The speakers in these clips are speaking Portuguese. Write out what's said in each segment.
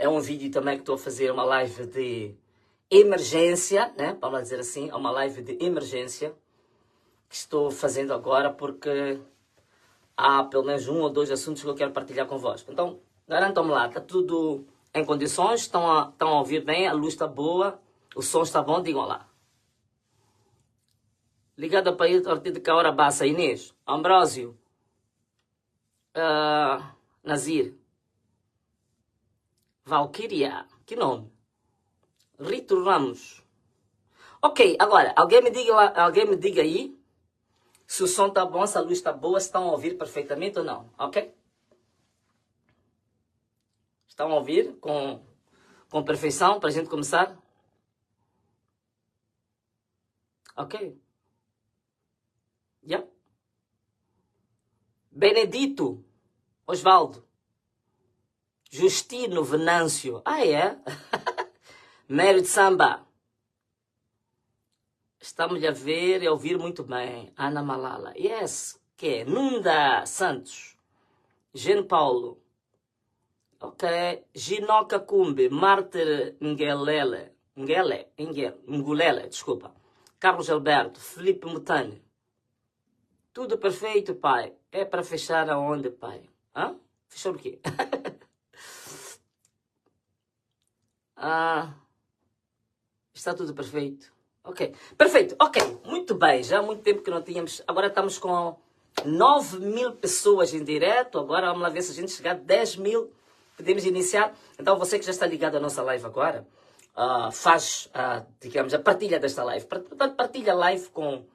É um vídeo também que estou a fazer uma live de emergência, né? Vamos dizer assim, é uma live de emergência que estou fazendo agora porque há pelo menos um ou dois assuntos que eu quero partilhar convosco. Então, garantam-me lá, está tudo em condições? Estão a ouvir bem? A luz está boa? O som está bom? Digam lá. Ligado para ir a partir de que hora basta? Inês, Ambrósio, Nazir, Valkyria, que nome? Rito Ramos. Ok, agora, alguém me diga aí se o som está bom, se a luz está boa, se estão a ouvir perfeitamente ou não, ok? Estão a ouvir com perfeição para a gente começar? Ok. Yeah. Benedito, Osvaldo, Justino Venâncio, é? Mério de Samba, estamos a ver e a ouvir muito bem. Ana Malala, yes, que é? Nunda Santos, Jean Paulo, ok, Ginoca Cumbe, Mártir Ngulele, desculpa, Carlos Alberto, Felipe Mutani. Tudo perfeito, pai. É para fechar aonde, pai? Hã? Fechar o quê? Está tudo perfeito. Ok. Perfeito. Ok. Muito bem. Já há muito tempo que não tínhamos. Agora estamos com 9.000 pessoas em direto. Agora vamos lá ver se a gente chegar a 10.000. Podemos iniciar. Então você que já está ligado à nossa live agora, faz, digamos, a partilha desta live. Portanto, partilha a live com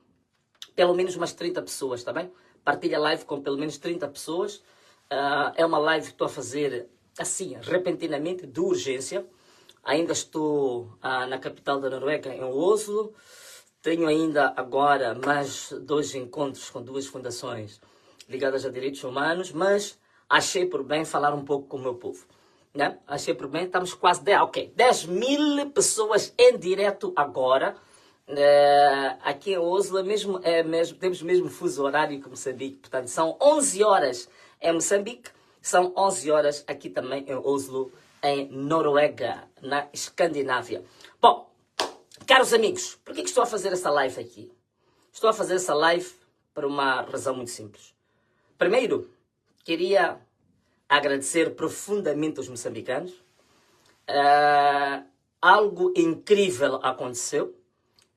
pelo menos umas 30 pessoas, tá bem? Partilha a live com pelo menos 30 pessoas. É uma live que estou a fazer assim, repentinamente, de urgência. Ainda estou na capital da Noruega, em Oslo. Tenho ainda agora mais 2 encontros com 2 fundações ligadas a direitos humanos, mas achei por bem falar um pouco com o meu povo. Né? Achei por bem, estamos quase 10.000 pessoas em direto agora. Aqui em Oslo, temos mesmo fuso horário que Moçambique, portanto são 11 horas em Moçambique, são 11 horas aqui também em Oslo, em Noruega, na Escandinávia. Bom, caros amigos, por que estou a fazer essa live aqui? Estou a fazer essa live por uma razão muito simples. Primeiro, queria agradecer profundamente aos moçambicanos. Algo incrível aconteceu.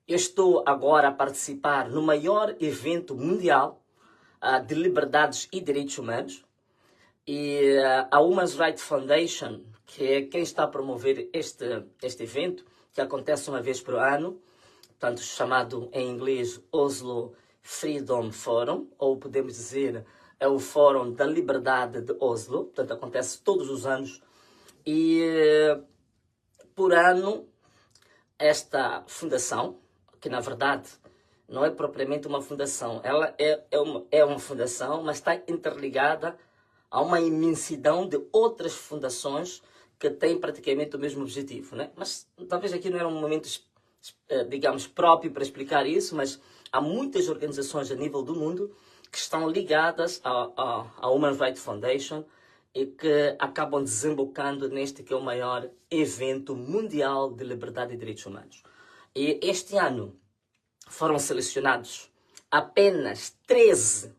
Eu estou agora a participar no maior evento mundial de liberdades e direitos humanos. E a Human Rights Foundation, que é quem está a promover este evento, que acontece uma vez por ano, portanto chamado em inglês Oslo Freedom Forum, ou podemos dizer é o Fórum da Liberdade de Oslo, portanto acontece todos os anos. E por ano esta fundação, que na verdade não é propriamente uma fundação, ela é uma fundação, mas está interligada a uma imensidão de outras fundações que têm praticamente o mesmo objetivo, né? Mas talvez aqui não era um momento, digamos, próprio para explicar isso, mas há muitas organizações a nível do mundo que estão ligadas à Human Rights Foundation e que acabam desembocando neste que é o maior evento mundial de liberdade e direitos humanos. E este ano foram selecionados apenas 13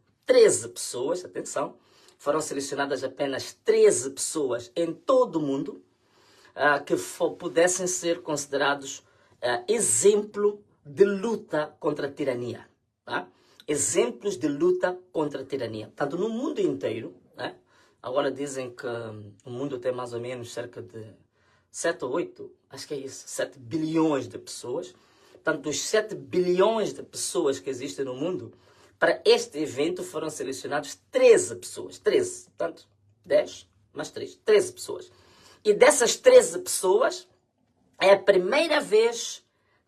pessoas, atenção, foram selecionadas apenas 13 pessoas em todo o mundo que pudessem ser considerados exemplo de luta contra a tirania. Tá? Exemplos de luta contra a tirania. Tanto no mundo inteiro, né? Agora dizem que o mundo tem mais ou menos cerca de 7 ou 8, acho que é isso, 7 bilhões de pessoas. Portanto, dos 7 bilhões de pessoas que existem no mundo, para este evento foram selecionados 13 pessoas. 13, portanto, 10 mais 3, 13 pessoas. E dessas 13 pessoas, é a primeira vez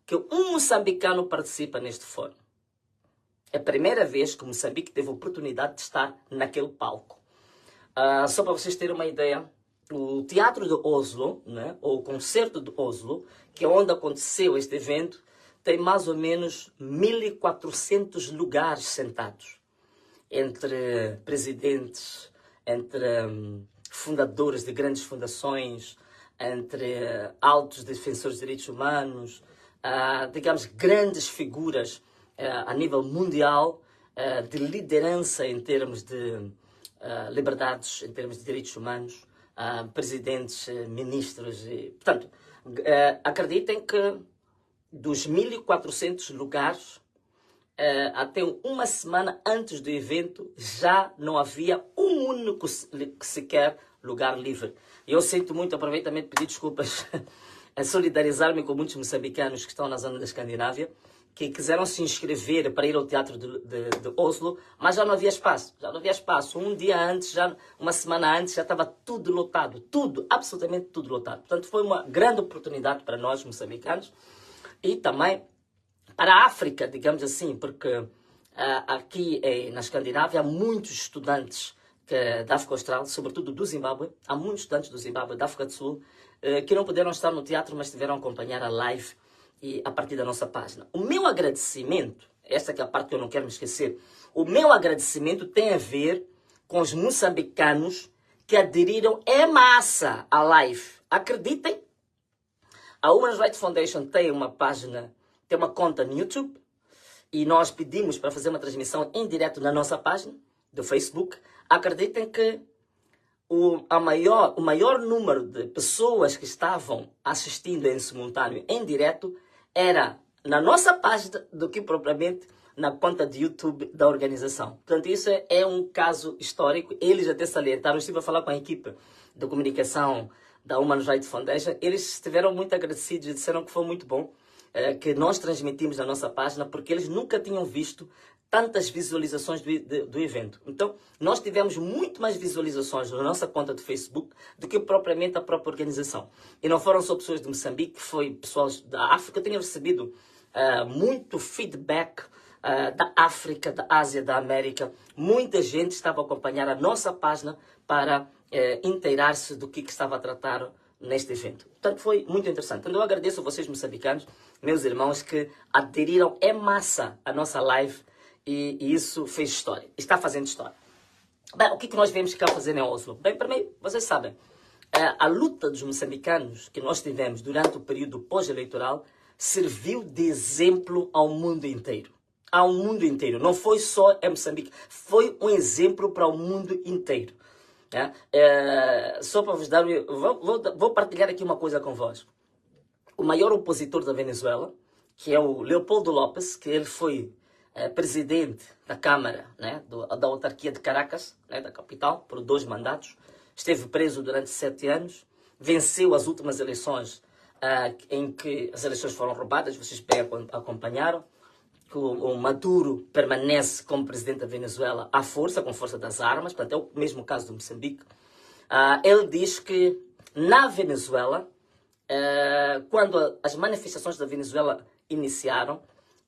que um moçambicano participa neste fórum. É a primeira vez que Moçambique teve a oportunidade de estar naquele palco. Só para vocês terem uma ideia, o Teatro de Oslo, né, ou o Concerto de Oslo, que é onde aconteceu este evento, tem mais ou menos 1.400 lugares sentados. Entre presidentes, entre fundadores de grandes fundações, entre altos defensores de direitos humanos, digamos, grandes figuras a nível mundial de liderança em termos de liberdades, em termos de direitos humanos, presidentes, ministros. Portanto, acreditem que dos 1.400 lugares, até uma semana antes do evento, já não havia um único sequer lugar livre. Eu sinto muito, aproveito também de pedir desculpas, a solidarizar-me com muitos moçambicanos que estão na zona da Escandinávia, que quiseram se inscrever para ir ao teatro de Oslo, mas já não havia espaço. Já não havia espaço. Um dia antes, já uma semana antes, já estava tudo lotado. Tudo, absolutamente tudo lotado. Portanto, foi uma grande oportunidade para nós, moçambicanos, e também para a África, digamos assim, porque aqui na Escandinávia há muitos estudantes da África Austral, sobretudo do Zimbábue. Há muitos estudantes do Zimbábue, da África do Sul, que não puderam estar no teatro, mas tiveram a acompanhar a live e a partir da nossa página. O meu agradecimento, esta que é a parte que eu não quero me esquecer, o meu agradecimento tem a ver com os moçambicanos que aderiram em massa à live. Acreditem, a Human Rights Foundation tem uma página, tem uma conta no YouTube, e nós pedimos para fazer uma transmissão em direto na nossa página do Facebook. Acreditem que o maior número de pessoas que estavam assistindo em simultâneo, em direto, era na nossa página do que propriamente na conta de YouTube da organização. Portanto, isso é um caso histórico. Eles até salientaram, eu estive a falar com a equipe de comunicação da Human Rights Foundation, eles estiveram muito agradecidos e disseram que foi muito bom que nós transmitimos na nossa página, porque eles nunca tinham visto tantas visualizações do evento. Então, nós tivemos muito mais visualizações na nossa conta do Facebook do que propriamente a própria organização. E não foram só pessoas de Moçambique, foi pessoal da África. Eu tenho recebido muito feedback da África, da Ásia, da América. Muita gente estava a acompanhar a nossa página para inteirar-se do que estava a tratar neste evento. Portanto, foi muito interessante. Então, eu agradeço a vocês, moçambicanos, meus irmãos, que aderiram em massa à nossa live. E isso fez história. Está fazendo história. Bem, o que nós viemos cá fazer em Oslo? Bem, primeiro, vocês sabem, a luta dos moçambicanos que nós tivemos durante o período pós-eleitoral serviu de exemplo ao mundo inteiro. Ao mundo inteiro. Não foi só em Moçambique. Foi um exemplo para o mundo inteiro. Só para vos dar... Vou partilhar aqui uma coisa convosco. O maior opositor da Venezuela, que é o Leopoldo López, que ele foi presidente da Câmara, da autarquia de Caracas, da capital, por 2 mandatos. Esteve preso durante 7 anos. Venceu as últimas eleições em que as eleições foram roubadas. Vocês bem acompanharam. Que o Maduro permanece como presidente da Venezuela à força, com força das armas. Portanto, é o mesmo caso do Moçambique. Ele diz que na Venezuela, quando as manifestações da Venezuela iniciaram,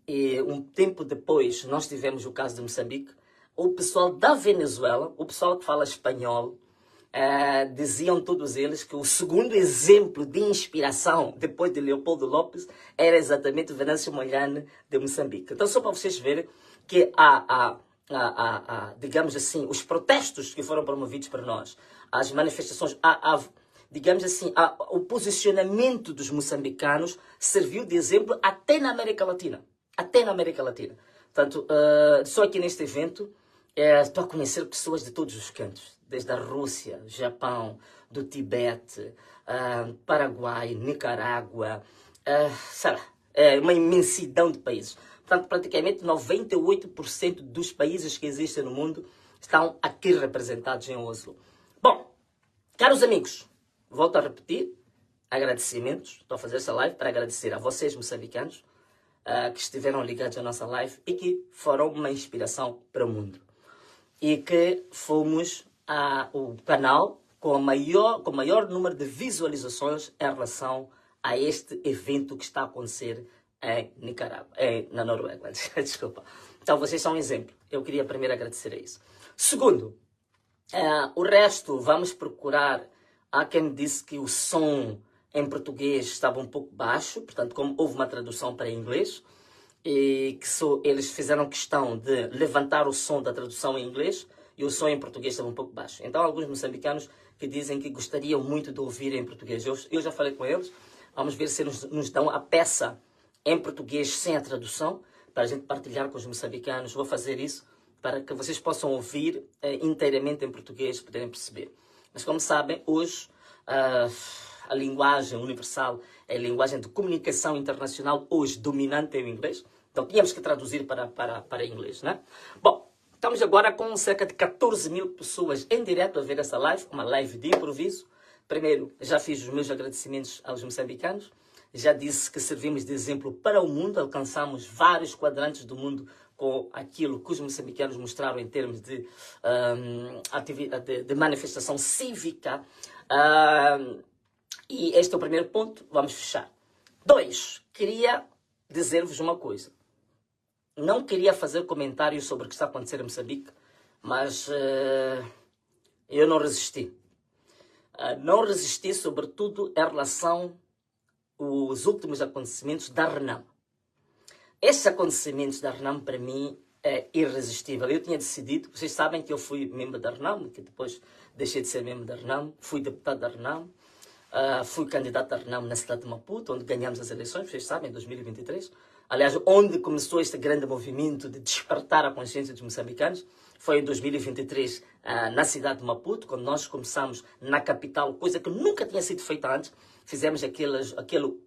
e um tempo depois nós tivemos o caso de Moçambique, o pessoal da Venezuela, o pessoal que fala espanhol, diziam todos eles que o segundo exemplo de inspiração depois de Leopoldo López era exatamente Venâncio Mondlane de Moçambique. Então, só para vocês verem que digamos assim, os protestos que foram promovidos por nós, as manifestações, digamos assim, o posicionamento dos moçambicanos serviu de exemplo até na América Latina. Até na América Latina. Portanto, só aqui neste evento, estou a conhecer pessoas de todos os cantos. Desde a Rússia, Japão, do Tibete, Paraguai, Nicarágua, sei lá, uma imensidão de países. Portanto, praticamente 98% dos países que existem no mundo estão aqui representados em Oslo. Bom, caros amigos, volto a repetir, agradecimentos. Estou a fazer essa live para agradecer a vocês, moçambicanos, que estiveram ligados à nossa live e que foram uma inspiração para o mundo. E que fomos o canal com o maior número de visualizações em relação a este evento que está a acontecer em Nicarágua, na Noruega. Desculpa. Então, vocês são um exemplo. Eu queria primeiro agradecer a isso. Segundo, o resto vamos procurar. Há quem me disse que o som em português estava um pouco baixo, portanto, como houve uma tradução para inglês, e que eles fizeram questão de levantar o som da tradução em inglês, e o som em português estava um pouco baixo. Então, alguns moçambicanos que dizem que gostariam muito de ouvir em português. Eu já falei com eles, vamos ver se eles nos dão a peça em português sem a tradução, para a gente partilhar com os moçambicanos. Vou fazer isso para que vocês possam ouvir inteiramente em português, poderem perceber. Mas como sabem, hoje a linguagem universal é a linguagem de comunicação internacional, hoje dominante é o inglês. Então tínhamos que traduzir para inglês, né? Bom, estamos agora com cerca de 14 mil pessoas em direto a ver essa live, uma live de improviso. Primeiro, já fiz os meus agradecimentos aos moçambicanos. Já disse que servimos de exemplo para o mundo, alcançamos vários quadrantes do mundo com aquilo que os moçambicanos mostraram em termos de manifestação cívica. E este é o primeiro ponto, vamos fechar. 2, queria dizer-vos uma coisa. Não queria fazer comentários sobre o que está acontecendo em Moçambique, mas eu não resisti. Não resisti, sobretudo, em relação aos últimos acontecimentos da RENAM. Estes acontecimentos da RENAM, para mim, é irresistível. Eu tinha decidido, vocês sabem que eu fui membro da RENAM, que depois deixei de ser membro da RENAM, fui deputado da RENAM, fui candidato à RENAM na cidade de Maputo, onde ganhamos as eleições, vocês sabem, em 2023. Aliás, onde começou este grande movimento de despertar a consciência dos moçambicanos foi em 2023, na cidade de Maputo, quando nós começamos na capital, coisa que nunca tinha sido feita antes. Fizemos aqueles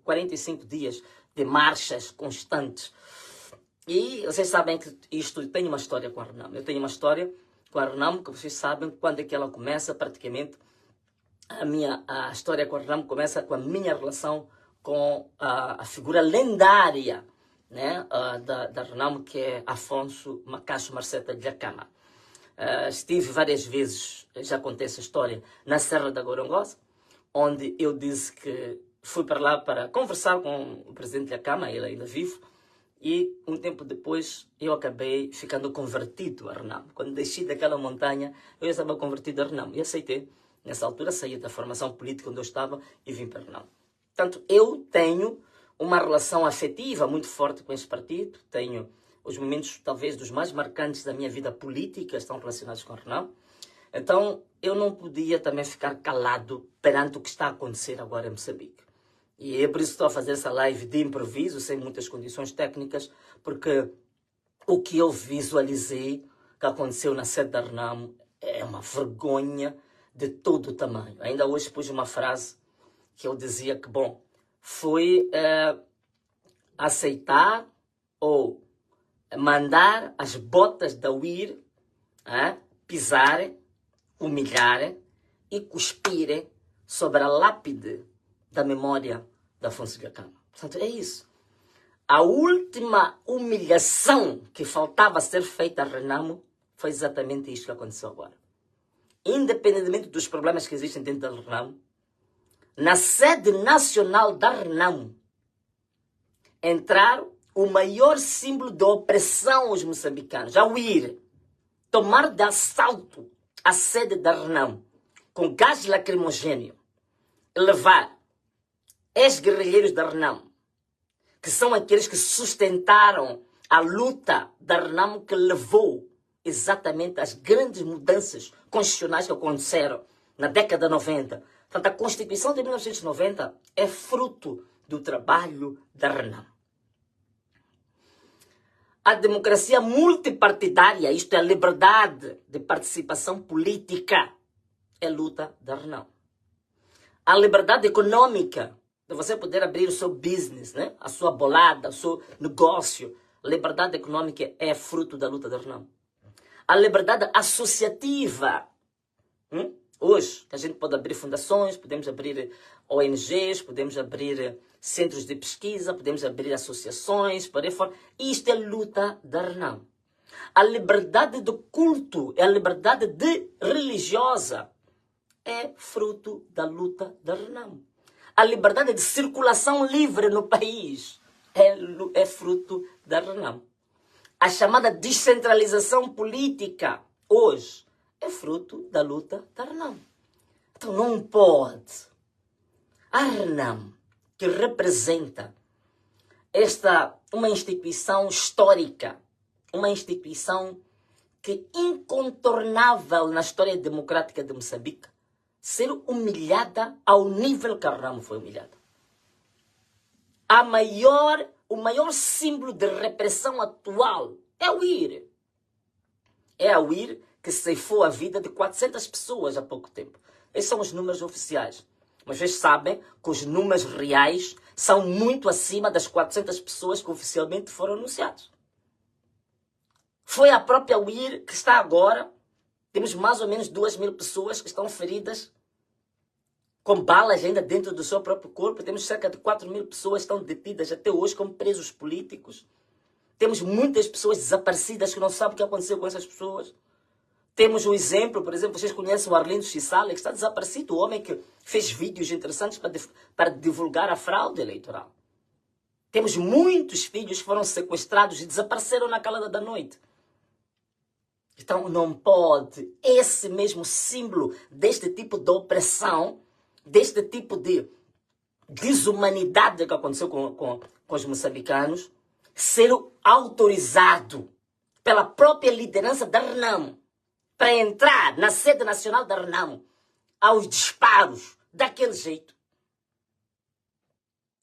45 dias de marchas constantes. E vocês sabem que isto tem uma história com a RENAM. Eu tenho uma história com a RENAM, que vocês sabem quando é que ela começa, praticamente. A história com a RENAM começa com a minha relação com a figura lendária, né, da RENAM, que é Afonso Macacho Marceta de Acama. Estive várias vezes, já contei essa história, na Serra da Gorongosa, onde eu disse que fui para lá para conversar com o presidente da Câmara, ele ainda vivo, e um tempo depois eu acabei ficando convertido a RENAM. Quando desci daquela montanha, eu já estava convertido a RENAM e aceitei. Nessa altura saí da formação política onde eu estava e vim para a RENAM. Portanto, eu tenho uma relação afetiva muito forte com esse partido, tenho os momentos talvez dos mais marcantes da minha vida política estão relacionados com a RENAM. Então, eu não podia também ficar calado perante o que está a acontecer agora em Moçambique. E é por isso que estou a fazer essa live de improviso, sem muitas condições técnicas, porque o que eu visualizei que aconteceu na sede da RENAM é uma vergonha de todo o tamanho. Ainda hoje pus uma frase que eu dizia que, bom, foi aceitar ou mandar as botas da UIR pisarem, humilharem e cuspirem sobre a lápide da memória de Afonso de Acama. Portanto, é isso. A última humilhação que faltava ser feita a RENAM foi exatamente isto que aconteceu agora. Independentemente dos problemas que existem dentro da RENAM, na sede nacional da RENAM, entrar o maior símbolo de opressão aos moçambicanos, a UIR, tomar de assalto a sede da RENAM, com gás lacrimogêneo, levar ex-guerrilheiros da RENAM, que são aqueles que sustentaram a luta da RENAM que levou exatamente às grandes mudanças constitucionais que aconteceram na década de 90. Portanto, a Constituição de 1990 é fruto do trabalho da RENAM. A democracia multipartidária, isto é, a liberdade de participação política, é luta da RENAM. A liberdade econômica, de você poder abrir o seu business, né? A sua bolada, o seu negócio, a liberdade econômica é fruto da luta da RENAM. A liberdade associativa, hoje, a gente pode abrir fundações, podemos abrir ONGs, podemos abrir centros de pesquisa, podemos abrir associações, por aí fora. Isto é luta da RENAM. A liberdade de culto, a liberdade religiosa é fruto da luta da RENAM. A liberdade de circulação livre no país é fruto da RENAM. A chamada descentralização política, hoje, é fruto da luta da RENAM. Então não pode. A RENAM, que representa uma instituição histórica, uma instituição que incontornável na história democrática de Moçambique ser humilhada ao nível que a Renamo foi humilhada. O maior símbolo de repressão atual é o IR. É a UIR que ceifou a vida de 400 pessoas há pouco tempo. Esses são os números oficiais. Mas vocês sabem que os números reais são muito acima das 400 pessoas que oficialmente foram anunciados. Foi a própria UIR que está agora. Temos mais ou menos 2.000 pessoas que estão feridas com balas ainda dentro do seu próprio corpo. Temos cerca de 4.000 pessoas que estão detidas até hoje como presos políticos. Temos muitas pessoas desaparecidas que não sabem o que aconteceu com essas pessoas. Temos um exemplo, por exemplo, vocês conhecem o Arlindo Chisale, que está desaparecido, o homem que fez vídeos interessantes para divulgar a fraude eleitoral. Temos muitos filhos que foram sequestrados e desapareceram na calada da noite. Então não pode esse mesmo símbolo deste tipo de opressão, deste tipo de desumanidade que aconteceu com os moçambicanos, ser autorizado pela própria liderança da Renamo para entrar na sede nacional da Renamo aos disparos daquele jeito.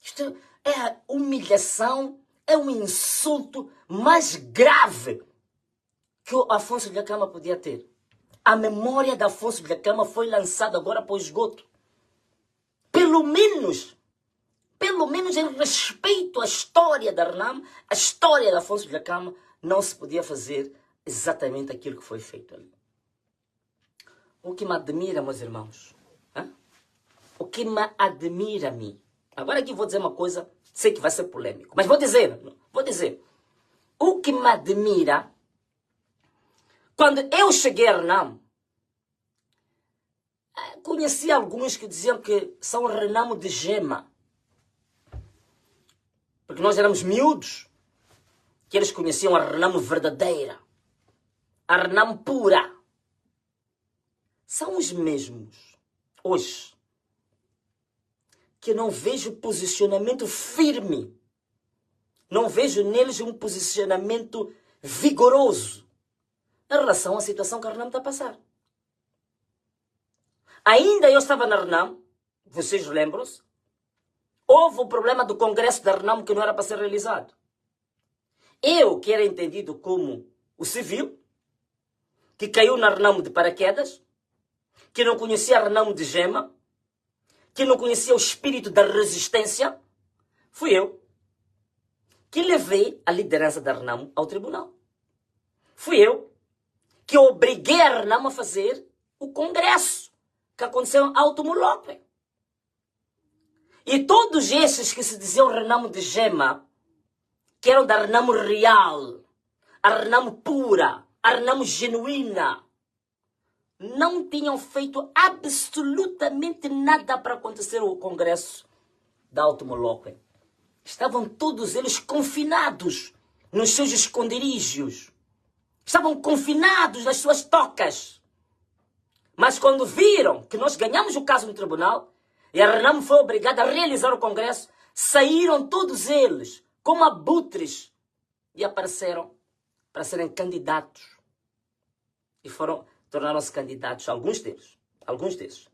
Isto é a humilhação, é um insulto mais grave que o Afonso Dhlakama podia ter. A memória de Afonso Dhlakama foi lançada agora para o esgoto. Pelo menos em respeito à história da Renamo, a história de Afonso Dhlakama, não se podia fazer exatamente aquilo que foi feito ali. O que me admira, meus irmãos, o que me admira a mim, agora aqui vou dizer uma coisa, sei que vai ser polêmico, mas vou dizer, o que me admira, quando eu cheguei a Renamo, conheci alguns que diziam que são Renamo de gema. Porque nós éramos miúdos, que eles conheciam a Renamo verdadeira, a Renamo pura. São os mesmos, hoje, que não vejo posicionamento firme, não vejo neles um posicionamento vigoroso em relação à situação que a Renamo está a passar. Ainda eu estava na Renamo, vocês lembram-se, houve o problema do Congresso da Renamo que não era para ser realizado. Eu, que era entendido como o civil, que caiu na Renamo de paraquedas, que não conhecia a Renamo de gema, que não conhecia o espírito da resistência, fui eu que levei a liderança da Renamo ao tribunal. Fui eu que obriguei a Renamo a fazer o Congresso que aconteceu em Alto Molope. E todos esses que se diziam Renamo de gema, que eram da Renamo real, a Renamo pura, a Renamo genuína, não tinham feito absolutamente nada para acontecer o Congresso de Alto Molope. Estavam todos eles confinados nos seus esconderijos. Estavam confinados nas suas tocas. Mas quando viram que nós ganhamos o caso no tribunal, e a Renamo foi obrigada a realizar o Congresso, saíram todos eles como abutres e apareceram para serem candidatos. E tornaram-se candidatos, alguns deles,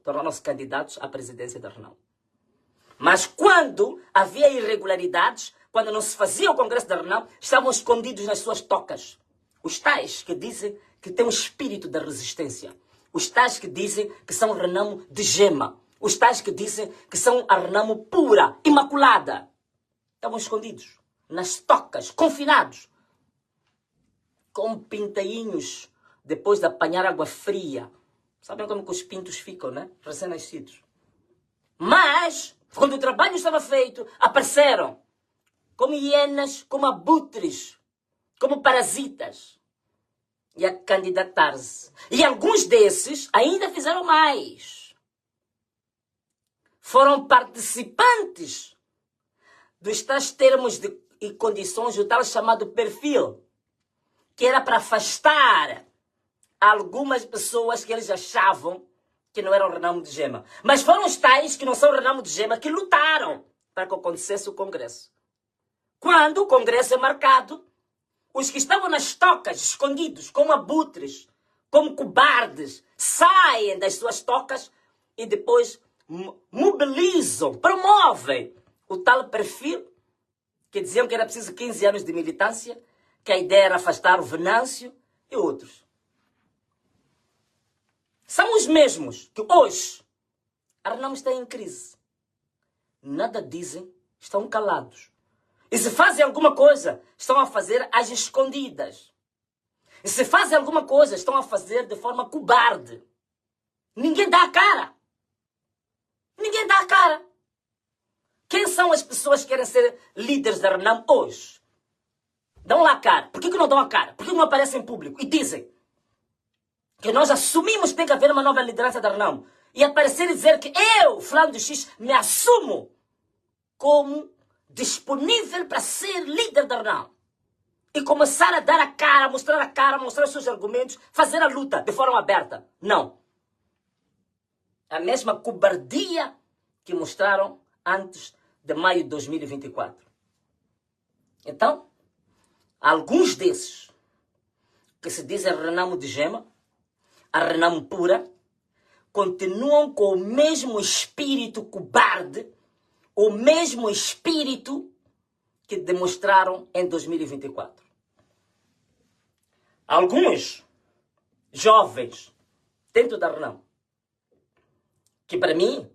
tornaram-se candidatos à presidência da Renamo. Mas quando havia irregularidades, quando não se fazia o Congresso da Renamo, estavam escondidos nas suas tocas. Os tais que dizem que têm um espírito da resistência. Os tais que dizem que são Renamo de gema. Os tais que dizem que são a Renamo pura, imaculada. Estavam escondidos nas tocas, confinados. Como pintainhos depois de apanhar água fria. Sabem como que os pintos ficam, né? Recém-nascidos. Mas, quando o trabalho estava feito, apareceram como hienas, como abutres, como parasitas. E a candidatar-se. E alguns desses ainda fizeram mais. Foram participantes dos tais termos e condições, o tal chamado perfil, que era para afastar algumas pessoas que eles achavam que não eram Renamo de gema. Mas foram os tais que não são Renamo de gema que lutaram para que acontecesse o Congresso. Quando o Congresso é marcado Os que estavam nas tocas, escondidos, como abutres, como cobardes, saem das suas tocas e depois mobilizam, promovem o tal perfil que diziam que era preciso 15 anos de militância, que a ideia era afastar o Venâncio e outros. São os mesmos que hoje a Renamo está em crise. Nada dizem, estão calados. E se fazem alguma coisa, estão a fazer às escondidas. E se fazem alguma coisa, estão a fazer de forma cobarde. Ninguém dá a cara. Ninguém dá a cara. Quem são as pessoas que querem ser líderes da Renamo hoje? Dão lá a cara. Por que não dão a cara? Por que não aparecem em público? E dizem que nós assumimos que tem que haver uma nova liderança da Renamo. E aparecer e dizer que eu, fulano de X, me assumo como disponível para ser líder da Renamo. E começar a dar a cara, mostrar os seus argumentos, fazer a luta de forma aberta. Não. A mesma cobardia que mostraram antes de maio de 2024. Então, alguns desses que se dizem Renamo de Gema, a Renamo pura, continuam com o mesmo espírito cobarde, o mesmo espírito que demonstraram em 2024. Alguns jovens dentro da Renamo, que para mim,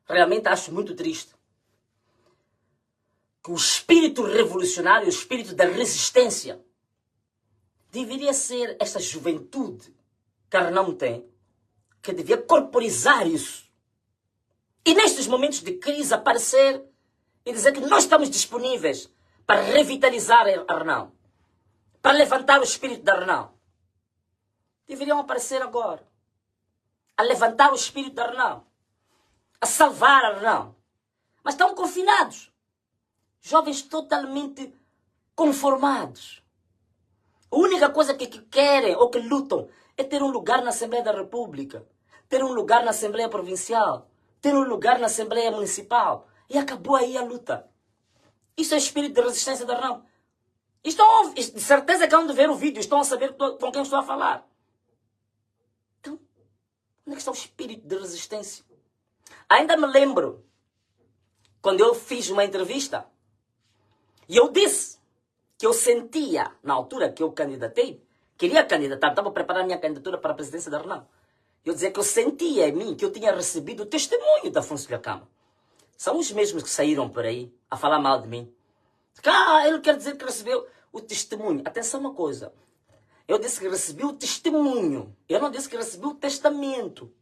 realmente acho muito triste, que o espírito revolucionário, o espírito da resistência, deveria ser esta juventude que a Renamo tem, que devia corporizar isso. E nestes momentos de crise aparecer e dizer que nós estamos disponíveis para revitalizar a Renamo, para levantar o espírito da Renamo. Deveriam aparecer agora, a levantar o espírito da Renamo, a salvar a Renamo. Mas estão confinados. Jovens totalmente conformados. A única coisa que querem ou que lutam é ter um lugar na Assembleia da República, ter um lugar na Assembleia Provincial, ter um lugar na Assembleia Municipal. E acabou aí a luta. Isso é o espírito de resistência da Renamo. Estão, de certeza que vão ver o vídeo, estão a saber com quem estou a falar. Então, onde é que está o espírito de resistência? Ainda me lembro, quando eu fiz uma entrevista, e eu disse que eu sentia, na altura que eu candidatei, queria candidatar, estava preparando a minha candidatura para a presidência da Renamo. Eu dizia que eu sentia em mim que eu tinha recebido o testemunho da Afonso Dhlakama. São os mesmos que saíram por aí a falar mal de mim. Ele quer dizer que recebeu o testemunho. Atenção uma coisa. Eu disse que recebi o testemunho. Eu não disse que recebi o testamento.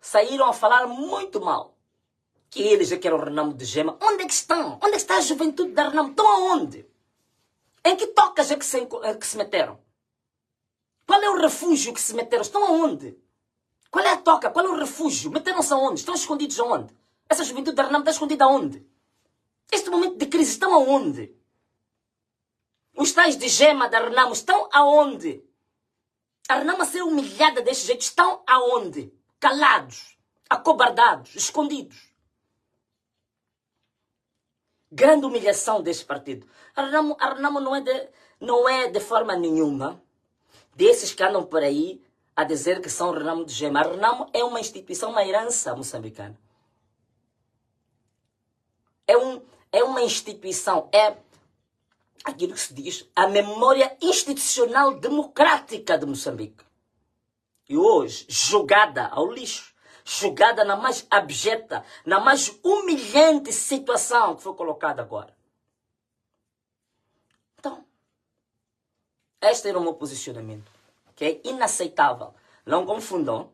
Saíram a falar muito mal. Que eles já querem o Renamo de Gema. Onde é que estão? Onde é que está a juventude da Renamo? Estão aonde? Em que tocas é que se meteram? Qual é o refúgio que se meteram? Estão aonde? Qual é a toca? Qual é o refúgio? Meteram-se aonde? Estão escondidos aonde? Essa juventude da Renamo está escondida aonde? Este momento de crise estão aonde? Os tais de Gema da Renamo estão aonde? A Renamo a ser humilhada deste jeito estão aonde? Calados, acobardados, escondidos. Grande humilhação deste partido. A Renamo não é de forma nenhuma desses que andam por aí a dizer que são Renamo de Gema. A Renamo é uma instituição, uma herança moçambicana. É uma instituição, é aquilo que se diz a memória institucional democrática de Moçambique. E hoje, jogada ao lixo, jogada na mais abjeta, na mais humilhante situação que foi colocada agora. Então, este era o meu posicionamento, que é inaceitável. Não confundam,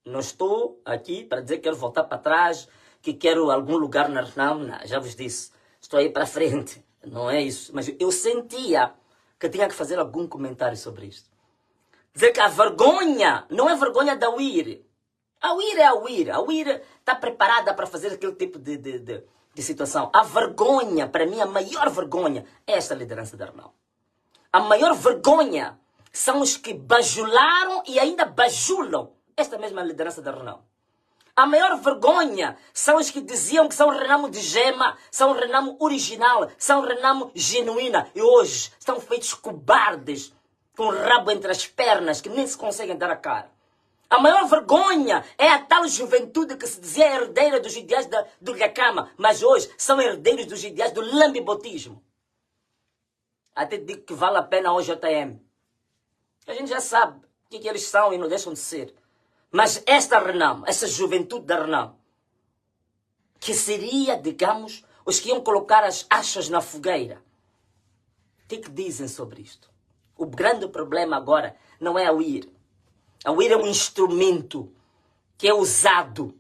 não estou aqui para dizer que quero voltar para trás, que quero algum lugar na Renamo, já vos disse, estou aí para frente, não é isso. Mas eu sentia que tinha que fazer algum comentário sobre isto. Dizer que a vergonha não é vergonha da UIR. A UIR é a UIR. A UIR está preparada para fazer aquele tipo de situação. A vergonha, para mim, a maior vergonha é esta liderança da Renamo. A maior vergonha são os que bajularam e ainda bajulam esta mesma liderança da Renamo. A maior vergonha são os que diziam que são Renamo de gema, são Renamo original, são Renamo genuína. E hoje estão feitos cobardes, com o rabo entre as pernas, que nem se conseguem dar a cara. A maior vergonha é a tal juventude que se dizia herdeira dos ideais do Lhakama, mas hoje são herdeiros dos ideais do lambibotismo. Até digo que vale a pena o JM. A gente já sabe o que eles são e não deixam de ser. Mas esta Renamo, essa juventude da Renamo, que seria, digamos, os que iam colocar as achas na fogueira. O que dizem sobre isto? O grande problema agora não é a UIR. A UIR é um instrumento que é usado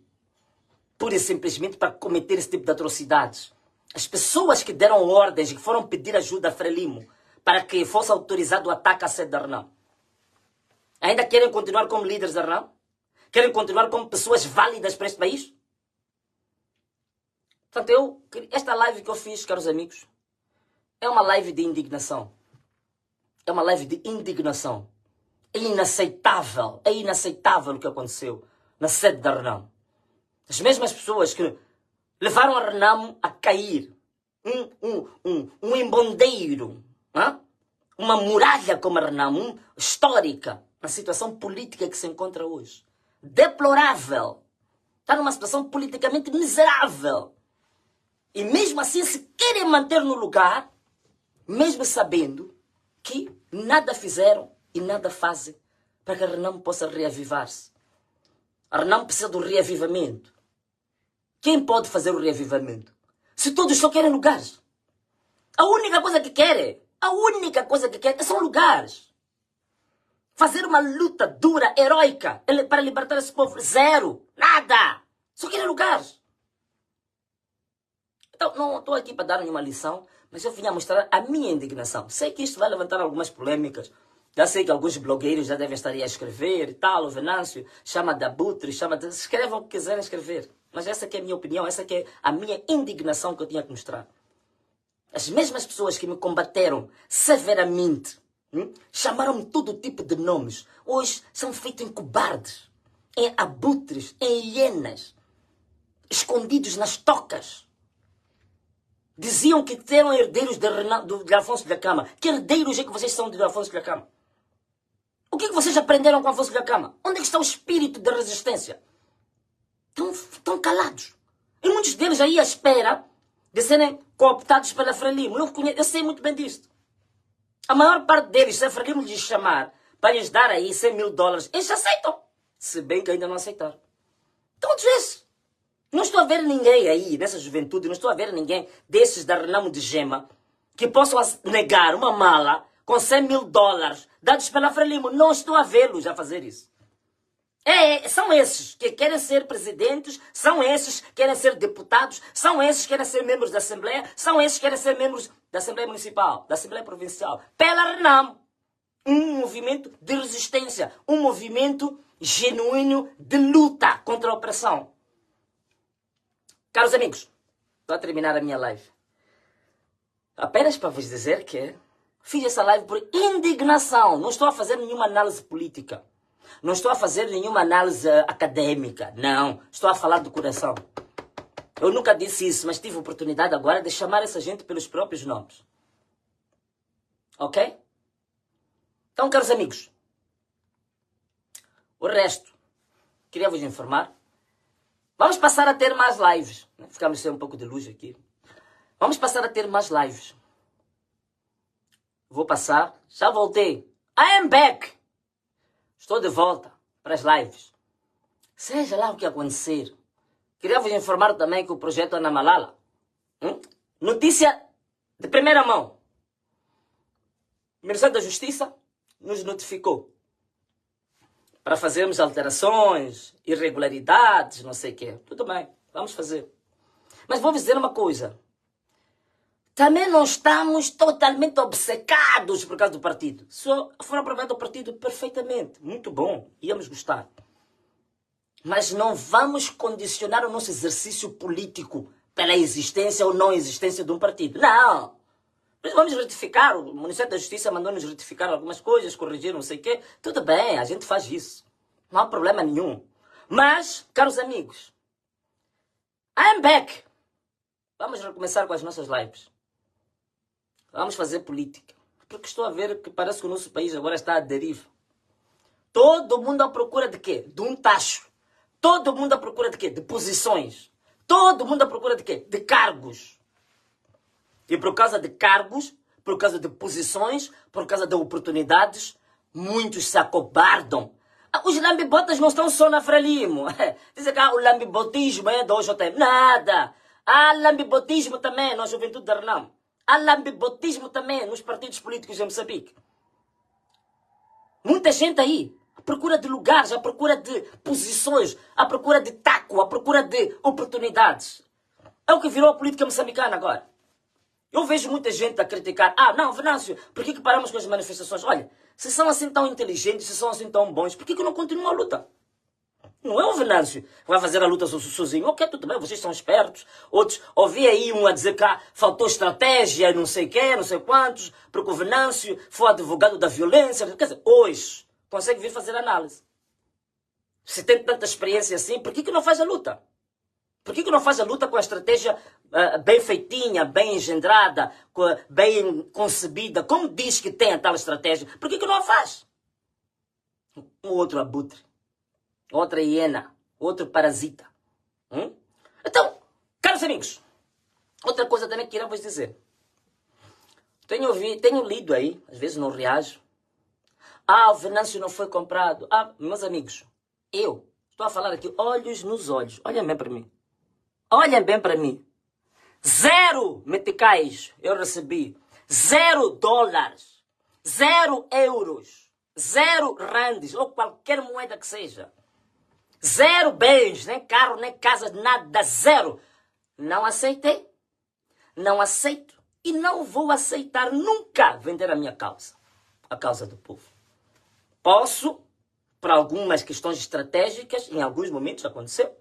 pura e simplesmente para cometer esse tipo de atrocidades. As pessoas que deram ordens e que foram pedir ajuda a Frelimo para que fosse autorizado o ataque à sede da Renamo, ainda querem continuar como líderes da Renamo? Querem continuar como pessoas válidas para este país? Portanto, esta live que eu fiz, caros amigos, é uma live de indignação. É uma live de indignação. É inaceitável o que aconteceu na sede da Renamo. As mesmas pessoas que levaram a Renamo a cair, um embondeiro, uma muralha como a Renamo, histórica, na situação política que se encontra hoje. Deplorável. Está numa situação politicamente miserável. E mesmo assim se querem manter no lugar, mesmo sabendo que nada fizeram e nada fazem para que a Renamo possa reavivar-se. A Renamo precisa do reavivamento. Quem pode fazer o reavivamento? Se todos só querem lugares. A única coisa que querem são lugares. Fazer uma luta dura, heróica, para libertar esse povo. Zero. Nada. Só querem lugares. Então, não estou aqui para dar nenhuma lição, mas eu vim a mostrar a minha indignação. Sei que isto vai levantar algumas polêmicas. Já sei que alguns blogueiros já devem estar aí a escrever e tal. O Venâncio chama de abutre, escrevam o que quiserem escrever. Mas essa que é a minha opinião, essa que é a minha indignação que eu tinha que mostrar. As mesmas pessoas que me combateram severamente, chamaram-me todo tipo de nomes, hoje são feitos em cobardes, em abutres, em hienas, escondidos nas tocas. Diziam que eram herdeiros de Afonso Dhlakama. Que herdeiros é que vocês são de Afonso Dhlakama? O que vocês aprenderam com Afonso Dhlakama? Onde é que está o espírito da resistência? Estão calados. E muitos deles aí à espera de serem cooptados pela Frelimo. Eu sei muito bem disto. A maior parte deles, se a Frelimo lhes chamar para lhes dar aí 100 mil dólares, eles aceitam. Se bem que ainda não aceitaram. Todos esses. Não estou a ver ninguém aí, nessa juventude, não estou a ver ninguém desses da Renamo de gema que possam negar uma mala com 100 mil dólares dados pela Frelimo. Não estou a vê-los a fazer isso. São esses que querem ser presidentes, são esses que querem ser deputados, são esses que querem ser membros da Assembleia, são esses que querem ser membros da Assembleia Municipal, da Assembleia Provincial, pela Renamo. Um movimento de resistência, um movimento genuíno de luta contra a opressão. Caros amigos, estou a terminar a minha live. Apenas para vos dizer que fiz essa live por indignação. Não estou a fazer nenhuma análise política. Não estou a fazer nenhuma análise acadêmica. Não. Estou a falar do coração. Eu nunca disse isso, mas tive a oportunidade agora de chamar essa gente pelos próprios nomes. Ok? Então, caros amigos, o resto, queria vos informar. Vamos passar a ter mais lives. Ficamos sem um pouco de luz aqui. Vamos passar a ter mais lives. Vou passar. Já voltei. I am back. Estou de volta para as lives. Seja lá o que acontecer. Queria vos informar também que o projeto Ana Malala, notícia de primeira mão. O Ministério da Justiça nos notificou para fazermos alterações, irregularidades, não sei o quê. Tudo bem, vamos fazer. Mas vou dizer uma coisa. Também não estamos totalmente obcecados por causa do partido. Se for aprovado o partido, perfeitamente. Muito bom, íamos gostar. Mas não vamos condicionar o nosso exercício político pela existência ou não existência de um partido. Não. Vamos retificar, o Ministério da Justiça mandou-nos retificar algumas coisas, corrigir não sei o quê. Tudo bem, a gente faz isso. Não há problema nenhum. Mas, caros amigos, I am back. Vamos recomeçar com as nossas lives. Vamos fazer política. Porque estou a ver que parece que o nosso país agora está à deriva. Todo mundo à procura de quê? De um tacho. Todo mundo à procura de quê? De posições. Todo mundo à procura de quê? De cargos. E por causa de cargos, por causa de posições, por causa de oportunidades, muitos se acobardam. Os lambibotas não estão só na Frelimo. Dizem que o lambibotismo é da OJM. Nada. Há lambibotismo também na Juventude da Renamo. Há lambibotismo também nos partidos políticos de Moçambique. Muita gente aí, à procura de lugares, à procura de posições, à procura de taco, à procura de oportunidades. É o que virou a política moçambicana agora. Eu vejo muita gente a criticar. Não, Venâncio, por que paramos com as manifestações? Olha, se são assim tão inteligentes, se são assim tão bons, por que não continuam a luta? Não é o Venâncio que vai fazer a luta sozinho. Ok, tudo bem, vocês são espertos. Outros, ouvi aí um a dizer que faltou estratégia, não sei quê, não sei quantos, porque o Venâncio foi advogado da violência. Quer dizer, hoje, consegue vir fazer análise. Se tem tanta experiência assim, por que não faz a luta? Por que não faz a luta com a estratégia bem feitinha, bem engendrada, bem concebida? Como diz que tem a tal estratégia? Por que não a faz? Um outro abutre. Outra hiena, outro parasita. Então, caros amigos, outra coisa também que irá vos dizer. Tenho lido aí, às vezes não reajo. O Venâncio não foi comprado. Meus amigos, eu estou a falar aqui olhos nos olhos. Olhem bem para mim. Olhem bem para mim. 0 meticais eu recebi. 0 dólares. 0 euros. 0 randes, ou qualquer moeda que seja. 0 bens, nem carro, nem casa, nada, 0. Não aceitei, não aceito e não vou aceitar nunca vender a minha causa, a causa do povo. Posso, para algumas questões estratégicas, em alguns momentos aconteceu,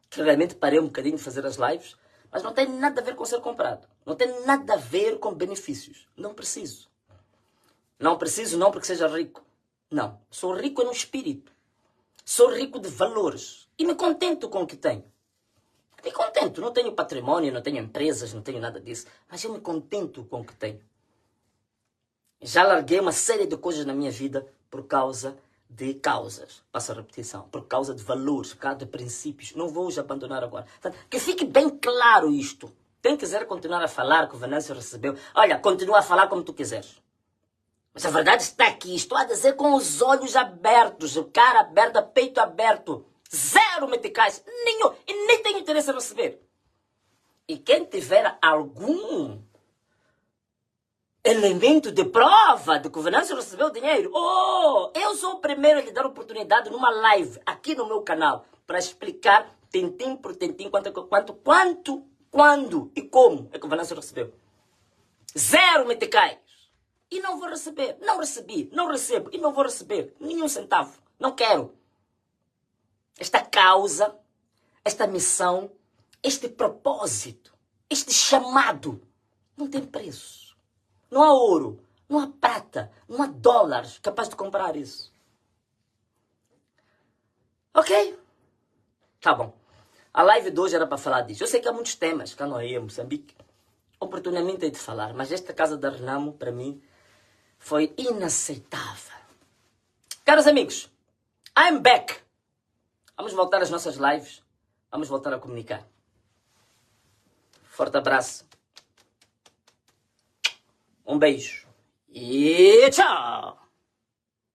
que realmente parei um bocadinho de fazer as lives, mas não tem nada a ver com ser comprado, não tem nada a ver com benefícios, não preciso. Não preciso não porque seja rico, não, sou rico no espírito. Sou rico de valores e me contento com o que tenho. Me contento, não tenho patrimônio, não tenho empresas, não tenho nada disso, mas eu me contento com o que tenho. Já larguei uma série de coisas na minha vida por causa de causas, passo a repetição, por causa de valores, por causa de princípios. Não vou os abandonar agora. Portanto, que fique bem claro isto. Quem quiser continuar a falar que o Venâncio recebeu, olha, continua a falar como tu quiseres. Mas a verdade está aqui, estou a dizer com os olhos abertos, cara aberta, peito aberto. 0 meticais, nenhum, e nem tenho interesse em receber. E quem tiver algum elemento de prova de que o Venâncio recebeu dinheiro, eu sou o primeiro a lhe dar oportunidade numa live aqui no meu canal para explicar tentim por tentim quando e como é que o Venâncio recebeu. 0 meticais. E não vou receber. Não recebi. Não recebo. E não vou receber. Nenhum centavo. Não quero. Esta causa, esta missão, este propósito, este chamado, não tem preço. Não há ouro, não há prata, não há dólares capaz de comprar isso. Ok? Tá bom. A live de hoje era para falar disso. Eu sei que há muitos temas, Canoaia, Moçambique. Oportunamente hei de falar, mas esta casa da Renamo, para mim, foi inaceitável. Caros amigos, I'm back. Vamos voltar às nossas lives. Vamos voltar a comunicar. Forte abraço. Um beijo. E tchau.